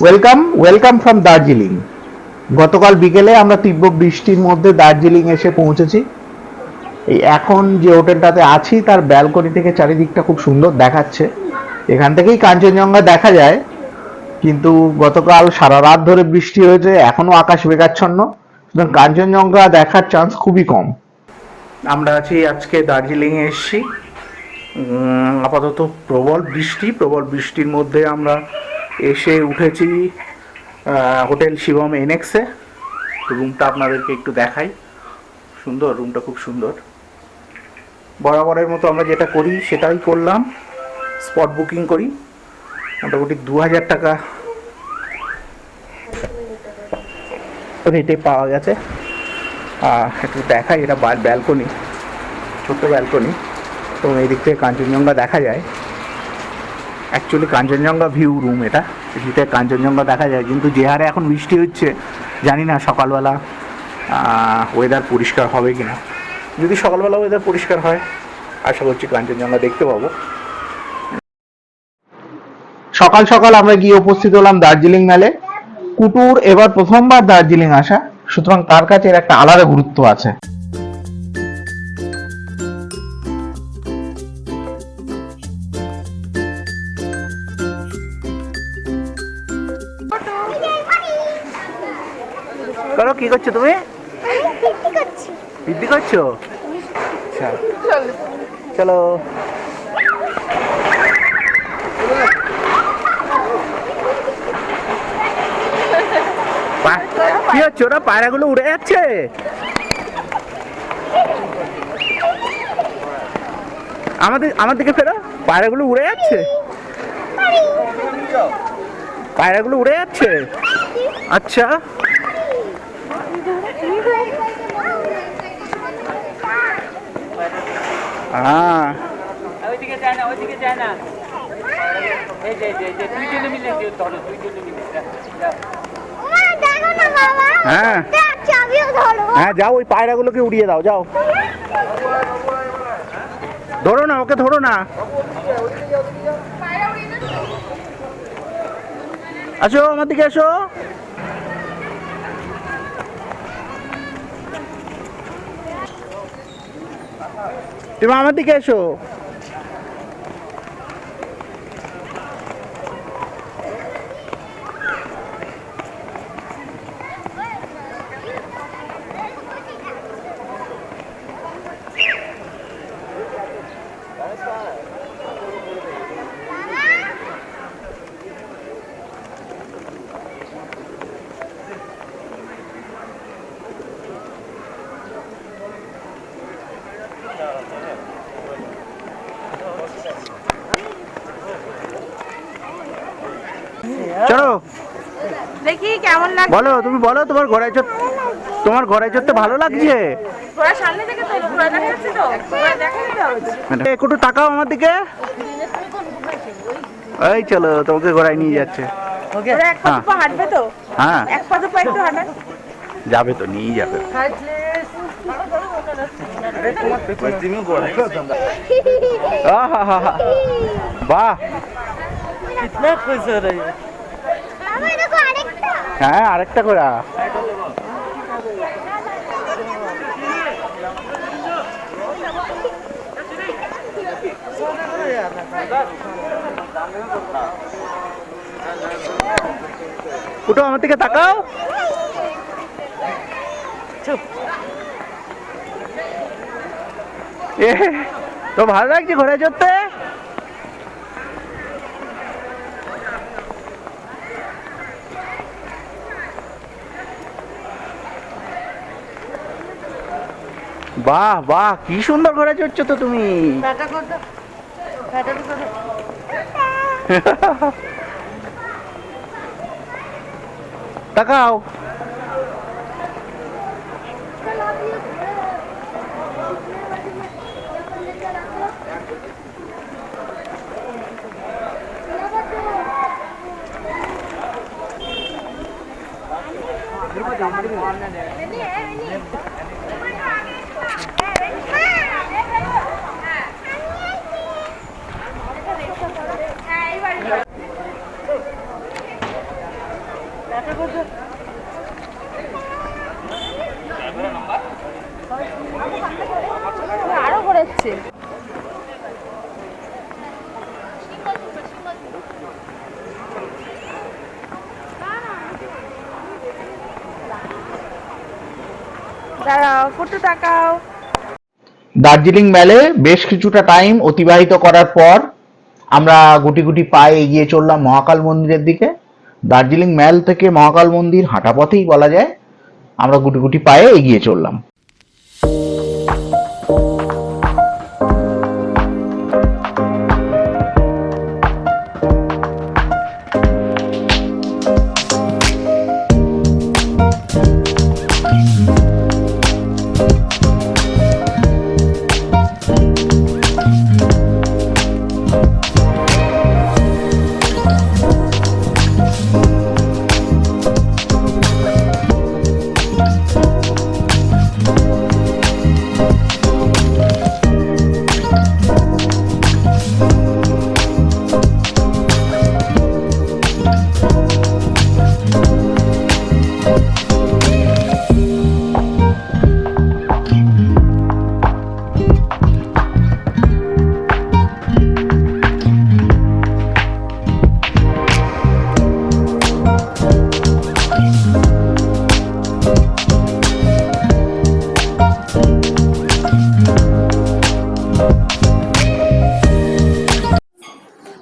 Welcome welcome from Darjeeling. গতকাল বিকেলে আমরা তীব্র বৃষ্টির মধ্যে দার্জিলিং এসে পৌঁছেছি। এই এখন যে হোটেলটাতে আছি তার ব্যালকনি থেকে চারিদিকটা খুব সুন্দর দেখাচ্ছে। এখান থেকেই কাঞ্চনজঙ্ঘা দেখা যায়, কিন্তু গতকাল সারা রাত ধরে বৃষ্টি হয়েছে, এখনো আকাশ মেঘাচ্ছন্ন, সুতরাং কাঞ্চনজঙ্ঘা দেখার চান্স খুবই কম। আমরা আছি আজকে দার্জিলিংয়ে এসেছি। আপাতত প্রবল বৃষ্টির মধ্যে আমরা এসে উঠেছি হোটেল শিবম এনএক্সে। রুমটা আপনাদেরকে একটু দেখাই। সুন্দর, রুমটা খুব সুন্দর। বরাবরের মতো আমরা যেটা করি সেটাই করলাম, স্পট বুকিং করি। মোটামুটি 2000 টাকা রেটে পাওয়া গেছে। একটু দেখাই, এটা ব্যালকনি, ছোট্ট ব্যালকনি, তো এই দিক থেকে কাঞ্চনজঙ্ঘা দেখা যায়। অ্যাকচুয়ালি কাঞ্চনজঙ্ঘা ভিউ রুম এটা, এদিকে কাঞ্চনজঙ্ঘা দেখা যায়, কিন্তু যে হারে এখন বৃষ্টি হচ্ছে জানি না সকালবেলা ওয়েদার পরিষ্কার হবে কি না। যদি সকালবেলা ওয়েদার পরিষ্কার হয় আশা করছি কাঞ্চনজঙ্ঘা দেখতে পাবো। সকাল সকাল আমরা গিয়ে উপস্থিত হলাম দার্জিলিং মেলে। কুটুর এবার প্রথমবার দার্জিলিং আসা, সুতরাং তার কাছে এর একটা আলাদা গুরুত্ব আছে। করো, কি করছো তুমি? পিপি করছো? আচ্ছা, চলো। কি হচ্ছে, ওরা পায়রাগুলো উড়ে যাচ্ছে। আমার দিকে ফেরো, পায়রাগুলো উড়ে যাচ্ছে, পায়রাগুলো উড়ে যাচ্ছে। আচ্ছা, হ্যাঁ, ওইদিকে যায় না, ওইদিকে যায় না। এই যে দুইজনে মিলে ধরো, দুইজনে মিলে। হ্যাঁ হ্যাঁ, যাও, ওই পায়রাগুলোকে উড়িয়ে দাও, যাও। ধরো না, ওকে ধরো না। আসো, আমার দিকে এসো। তুমি আমার দিকে এসো। চলো দেখি কেমন লাগছে। বলো, তুমি বলো, তোমার ঘোড়ায় চড়তে ভালো লাগছে? ঘোড়া সামনে থেকে তো ঘোড়া দেখা যাচ্ছে, তো ঘোড়া দেখা যাচ্ছে। একটু তাকাও আমার দিকে। এই চলো, তোমাকে ঘোড়ায় নিয়ে যাচ্ছে। ওরা এক পা দুপা হাঁটবে তো? হ্যাঁ, এক পা দুপা একটু হাঁটা যাবে তো, নিয়ে যাবে। বাহ, হ্যাঁ, আরেকটা ঘোড়া। উঠো, আমার দিকে তাকাও। তো ভালো লাগছে ঘোড়ায় চড়তে? বাহ বাহ, কি সুন্দর ঘোড়া চড়ছো তো তুমি। তাকাও। আরো ঘোরাচ্ছে। দাঁড়াও, ফটো তাকাও। দার্জিলিং মেলে বেশ কিছুটা টাইম অতিবাহিত করার পর আমরা গুটি গুটি পায়ে এগিয়ে চললাম মহাকাল মন্দিরের দিকে। দার্জিলিং মেল থেকে মহাকাল মন্দির হাঁটা পথেই বলা যায়। আমরা গুটি গুটি পায়ে এগিয়ে চললাম।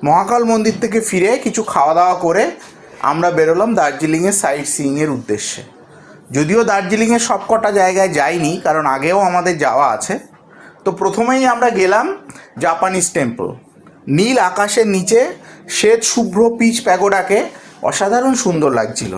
মহাকাল মন্দির থেকে ফিরে কিছু খাওয়া দাওয়া করে আমরা বেরোলাম দার্জিলিংয়ের সাইট সিইংয়ের উদ্দেশ্যে। যদিও দার্জিলিংয়ের সব কটা জায়গায় যাইনি, কারণ আগেও আমাদের যাওয়া আছে। তো প্রথমেই আমরা গেলাম জাপানিজ টেম্পল। নীল আকাশের নিচে শ্বেত শুভ্র পিচ প্যাগোডাকে অসাধারণ সুন্দর লাগছিল।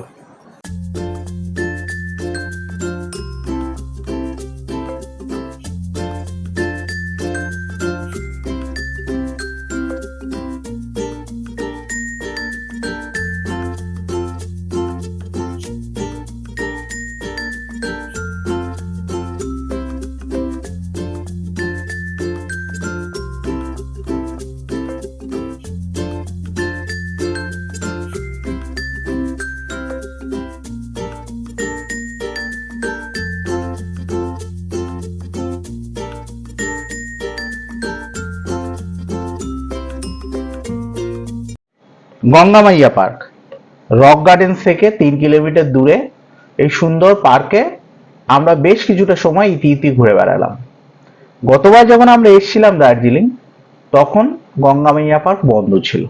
গঙ্গামাইয়া পার্ক রক গার্ডেন্স থেকে 3 কিলোমিটার দূরে এই সুন্দর পার্কে আমরা বেশ কিছুটা সময় ইতি ঘুরে বেড়ালাম। গতবার যখন আমরা এসেছিলাম দার্জিলিং, তখন গঙ্গামাইয়া পার্ক বন্ধ ছিল।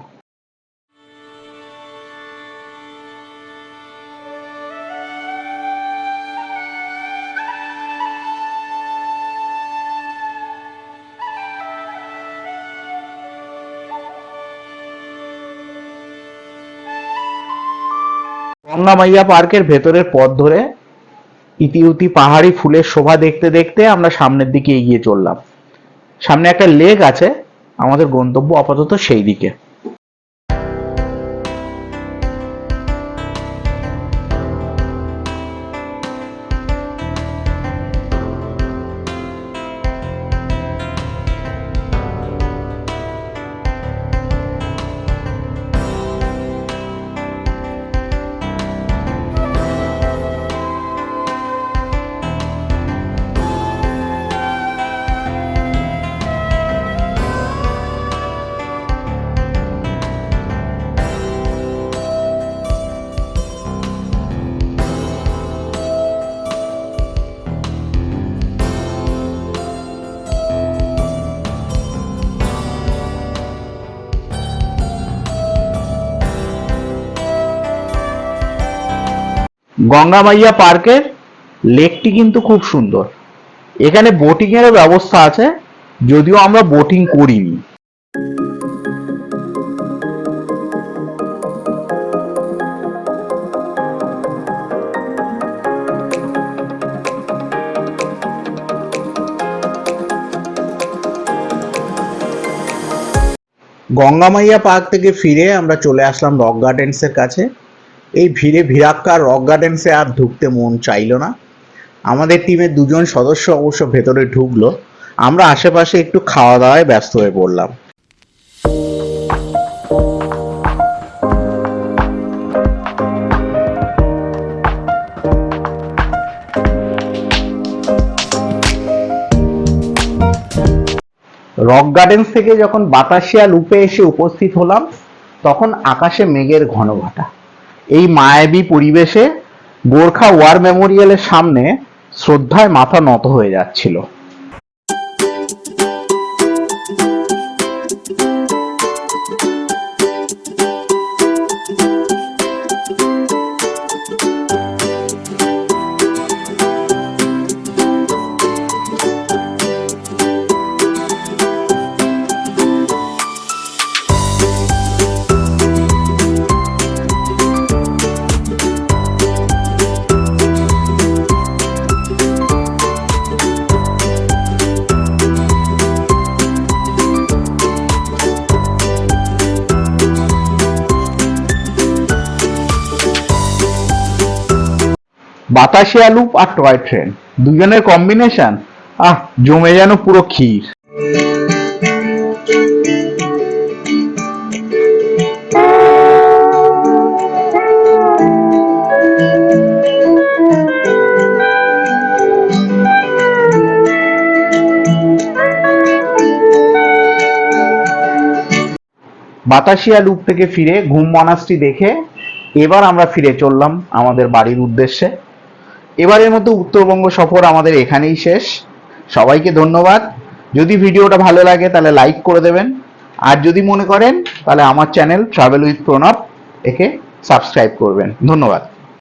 গঙ্গামাইয়া পার্কের ভেতরের পথ ধরে ইতিউতি পাহাড়ি ফুলের শোভা দেখতে দেখতে আমরা সামনের দিকে এগিয়ে চললাম। সামনে একটা লেক আছে, আমাদের গন্তব্য আপাতত সেই দিকে। গঙ্গামাইয়া পার্কের লেকটি কিন্তু খুব সুন্দর। এখানে বোটিং এর ব্যবস্থা আছে, যদিও আমরা বোটিং করিনি। গঙ্গামাইয়া পার্ক থেকে ফিরে আমরা চলে আসলাম রক গার্ডেন্সের কাছে। এই ভিড়ে ভিড়াক্কা রক গার্ডেন্সে আর ঢুকতে মন চাইলো না। আমাদের টিমের 2 জন সদস্য অবশ্য ভেতরে ঢুকলো। আমরা আশেপাশে একটু খাওয়া দাওয়ায় ব্যস্ত হয়ে পড়লাম। রক গার্ডেন্স থেকে যখন বাতাসিয়া লুপে এসে উপস্থিত হলাম তখন আকাশে মেঘের ঘনঘটা। এই মায়াবী পরিবেশে গোর্খা ওয়ার মেমোরিয়ালের সামনে শ্রদ্ধায় মাথা নত হয়ে যাচ্ছিল। বাতাসিয়া লুপ আর টয় ট্রেন দুজনের কম্বিনেশন জমে যেন পুরো ক্ষীর। বাতাসিয়া লুপ থেকে ফিরে ঘুম মনাস্ট্রি দেখে এবার আমরা ফিরে চললাম আমাদের বাড়ির উদ্দেশ্যে। এবারের মতো উত্তরবঙ্গ সফর আমাদের এখানেই শেষ। সবাইকে ধন্যবাদ। যদি ভিডিওটা ভালো লাগে তাহলে লাইক করে দেবেন, আর যদি মনে করেন তাহলে আমার চ্যানেল ট্রাভেল উইথ প্রণব একে সাবস্ক্রাইব করবেন। ধন্যবাদ।